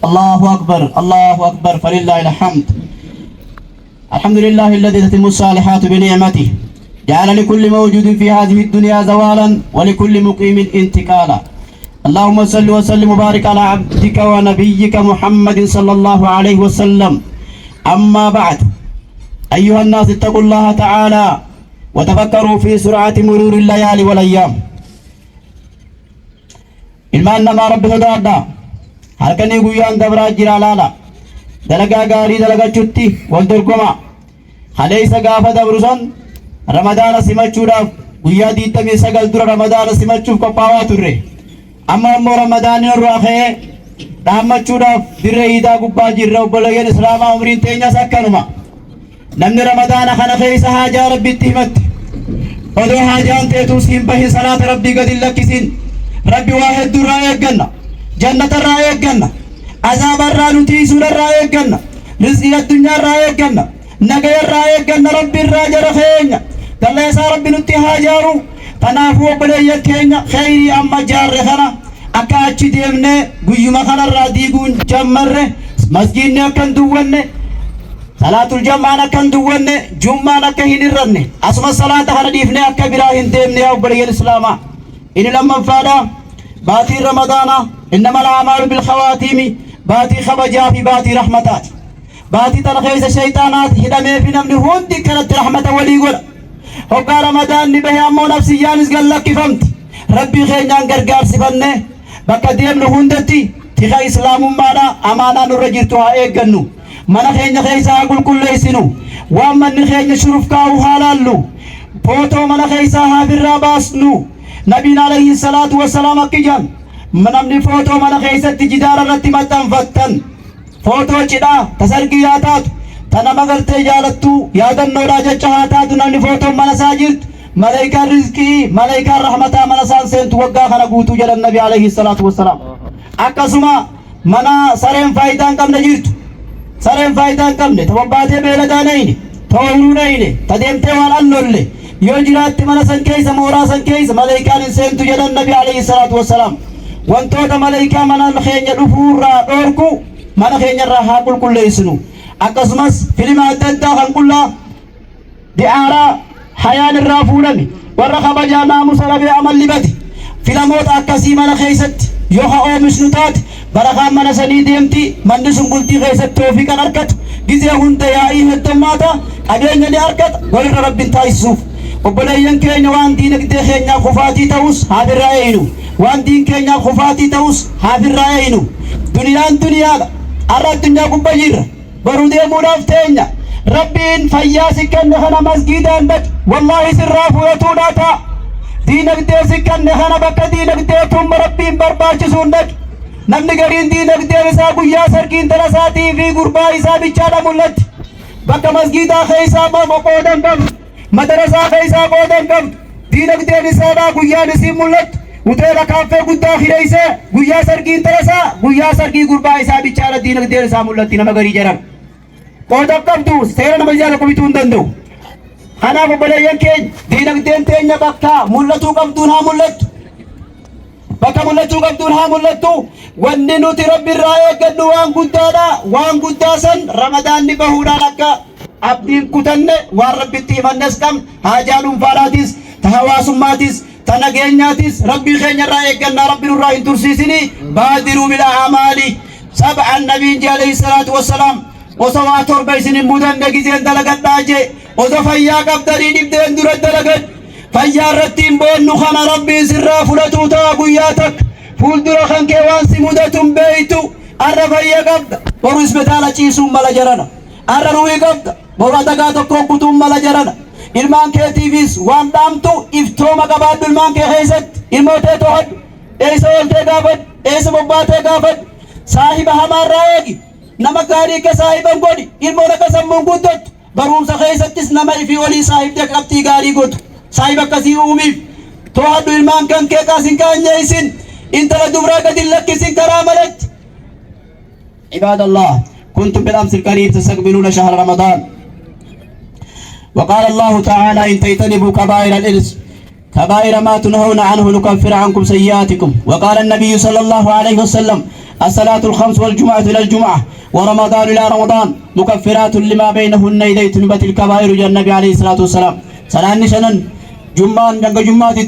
الله أكبر الله أكبر فلله الحمد. الحمد لله الذي تتم الصالحات بنعمته، جعل لكل موجود في هذه الدنيا زوالا ولكل مقيم انتقالا. اللهم صل وسلم وبارك على عبدك ونبيك محمد صلى الله عليه وسلم. أما بعد، أيها الناس اتقوا الله تعالى وتفكروا في سرعة مرور الليالي والأيام. ilmaan namaa rabbi sodaadhaa, halkanii guyyaan dabraa jira laala. Dalagaa gaarii dalagachuutti wal dorgoma. Haleessa gaafa dabru san ramadaana simachuudhaaf guyyaa 29 dura ramadaana simachuuf qophaa'aa turre. Amma immoo ramadaanni irraa ka'ee dhaammachuudhaaf dirree iidaa gubbaa jirra. Obboleeyyan islaamaa umriin teenyas akkanuma. Namni ramadaana kana keessa haajaa rabbitti himatti, odoo haajaan teetuus hin bahin salaata rabbii gadi lakkisiin. Rabbi waa hedduu irraa eegganna, jannata irraa eegganna, azaaba irraa nutiisuu irraa eegganna, rizqii addunyaa irraa eegganna, nagaya irraa eegganna. Rabbi irraa jara keenya talleessaa rabbi nutti haa jaaru. Kanaafuu obboleeyyan keenya kheyrii amma jaarre kana akka achi deemnee guyyuma kanarraa diiguun jammarre, masjiidni akka hin duwwanne, salaatul jamaan akka hin duwwanne, jummaan akka hin hirranne, asumas salaata kana dhiifnee akka biraa hin deemne yaa obboleeyyan islaamaa. إن لما فادا باتي رمضان إنما الأعمال بالخواتيم، باتي خبجا في باتي رحمتات، باتي تنخيس الشيطانات هدمي في نمن هندي كانت رحمة ولي قول. هقا رمضان نبه أمو نفسي جانس قال لك فهمت ربي خينيان قرقار سفنه بكا ديم نهندتي تخي إسلام مانا أمانا نرجرتها إيقنو من خيني خيسا أقول كل يسنو ومن خيني شرف كاو حالالو بوتو من خيسا هافر راباسنو. نبينا عليه الصلاة والسلام أكيجان منامني فوتو من خيست جدار رتمتن فتن فوتو چدا تسرقياتات تنا مگر تجالتو يادن نورا جچهاتات نامني فوتو من ساجد ملائكة رزقي ملائكة رحمتا من سان سنت وقا خنا قوتو جل النبي عليه الصلاة والسلام. أكسما منا سرين فايدان كم نجيرتو سرين فايدان كم نتوباتي بيلدانين تورونين تديمتي والأنولي yoo jiraatti mana san keessa mooraa san keessa malaayikaan hin seentu jedhan nabi alayhi salaatu wassalaam. Wantoota malaayikaa mana keenya dhufuurraa dhoorku mana keenyarraa haa qulqulleessinu. Akkasumas filima adda addaa kan qullaa di'aaraa hayaan irraa fuudhame warra kabajaa naamusa rabee amalli bade filamoota akkasii mana keessatti yoo haa oomishnu taate barakaan mana sanii deemti. Manni sun bultii keessatti ofii kan argatu gizee hunda yaa'ii heddummaata qabeenya ni argata walirra rabbiin taasisuuf. obboleeyyan keenya waan diinagdee keenyaa kufaatii ta'us haa birraa'eenu, waan diin keenyaa kufaatii ta'us haa birraa'eenu. Duniyaan duniyaadha, har'a addunyaa gubbaa jirra, baruu deemuudhaaf teenya. Rabbiin fayyaa si kenne kana masgiidaan dhaqi, wallaahi sirraa fudhatuudhaa ta'a. Diinagdee si kenne kana bakka diinagdeetumma rabbiin barbaachisuun dhaqi. Namni gariin diinagdeen isaa guyyaa sargiin dhala isaatii fi gurbaa isaa bichaadha mul'atti. Bakka masgiidaa keessaa qoodan qabdu, madarasaa keessaa qoodan qabdu, diinagdeen isaadhaa guyyaan isii mul'attu. Hoteela kaaffee guddaa hireessee guyyaa sargiin dhala isaa guyyaa sargii gurbaa isaa bichaadha diinagdeen isaa mul'atti. Nama garii jedhama qoodan qabdu seera nama jaala kubituu hin danda'u. Kanaaf obboleeyyan keenya diinagdeen teenya bakka mul'atuu qabduun haa mul'attu. Bakka mul'achuu qabduun haa mul'attu. Wanni nuti rabbi irraa eeggannu waan guddaadha. Waan guddaa san ramadaanni bahuudhaan akka abdiin kutanne waan rabbitti himannes qabna. Haajaa dhuunfaadhaatis, ta hawaasummaatis, ta nageenyaatis rabbii keenya irraa eeggannaa rabbi nurraa hin tursiisini. Baadiruu bil a'maali sab'an nabiin jee alayhi salaatu wassalaam. Osoo waa torba isin hin mudanne gizeen dalagadhaa jee. Osoo fayyaa qabdanii dhibdeen dura dalagan. Fayyaa irratti hin boonnu kana rabbiin sirraa fudhatuu ta'a guyyaa takka. Fuuldura kan kee waan si mudatuun beeytu. Arra fayyaa qabda boru isbitaala ciisuun mala jarana. Arra ruhii qabda boru adagaa tokkoon kutuun mala jarana. Ilmaan keetiifis waan dhaamtu iftooma qabaadhu ilmaan kee keessatti. Ilmootee to'adhu, eessa ooltee gaafadhu, eessa bobbaatee gaafadhu. Saahiba hamaarraa eegi, nama gaarii akka saahiban godhi. Ilmoon akka sammuun guddatu barumsa keessattis nama ifii olii saahibdee qabxii gaarii godhu. Saahiba akkasii uumiif to'adhu ilmaan kan kee qaasin kaanyeessin. intala dubraa gadi lakkisin karaa malatti. عباد الله كنتم بالأمس القريب تستقبلون شهر رمضان وقال الله تعالى إن تجتنبوا كبائر الإثم كبائر ما تنهون عنه نكفر عنكم سيئاتكم. وقال النبي صلى الله عليه وسلم الصلاة الخمس والجمعة إلى الجمعة ورمضان إلى رمضان مكفرات لما بينهن إذا اجتنبت الكبائر. جاء النبي عليه الصلاة والسلام سلام نشنن جمان دنگ جمعة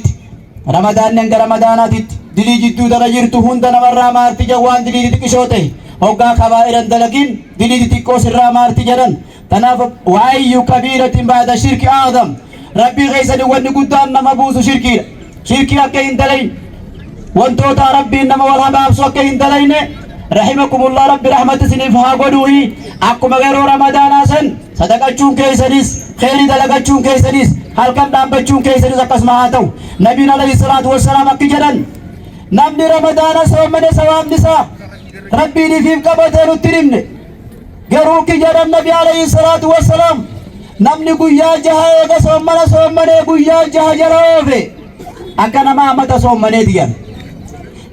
رمضان دنگ رمضانات دلي جدو درجرت هند نمرة مارتي جوان دلي تكشوته هوغا كبائر دلقين دلي تكوس الرامارتي جرن تناف وأي كبيرة بعد الشرك أعظم. ربي غيسني ونقدان نما بوسو شركي أكين دلين وانتوتا ربي نما والهباب سو أكين دلين رحمكم الله. ربي رحمة سنفها قدوه أكو مغيرو رمضان آسن صدقة چون كيسانيس خيري دلقة چون كيسانيس هل كان دامبة چون كيسانيس أقسمهاتو. نبينا عليه الصلاة والسلام أكي جرن نمني رمضان سوامن سوام نساء ربي نفيم قبطين الترمن قروك جرن نبي عليه الصلاة والسلام namni guyyaa jaha eega soommanee guyyaa jaha jala oofe akka nama amata soommanee diyan.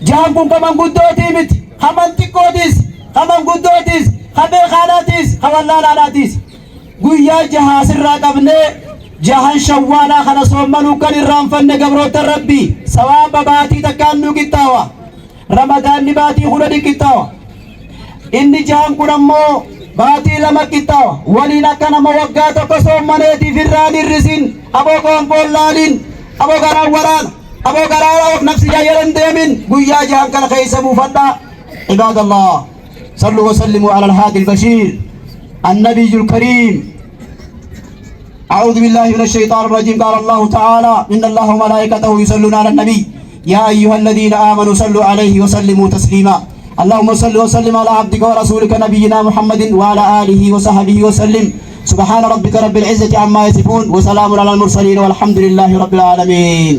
Jahan kun kaman guddootii miti haman xiqqootis haman guddootis habee kaadhaatis hawallaalaadhaatis guyyaa jaha asirraa qabnee jahan shawwaalaa kana soommanuu kan irraanfanne gabroota rabbii sawaaba baatii takkaan nu qixxaawa. Ramadaanni baatii 10 qixxaawa. Inni jahan kun ammoo baatii 2 qixxaawa. Waliin akka nama waggaa tokko soommaneetiif irraan hir'isin aboo qoonqoollaalin aboo garaan waraan aboo garaa of nafsi jaayalan deemin guyyaa jahan kana keessa buufadhaa. Ibaadallah sallu wa sallimu ala al-haadi al-bashiir النبي الكريم. أعوذ بالله من الشيطان الرجيم. قال الله تعالى إن الله وملائكته يصلون على النبي يا أيها الذين آمنوا صلوا عليه وسلموا تسليما. اللهم صل وسلم على عبدك ورسولك نبينا محمد وعلى آله وصحبه وسلم. سبحان ربك رب العزة عما يصفون وسلام على المرسلين والحمد لله رب العالمين.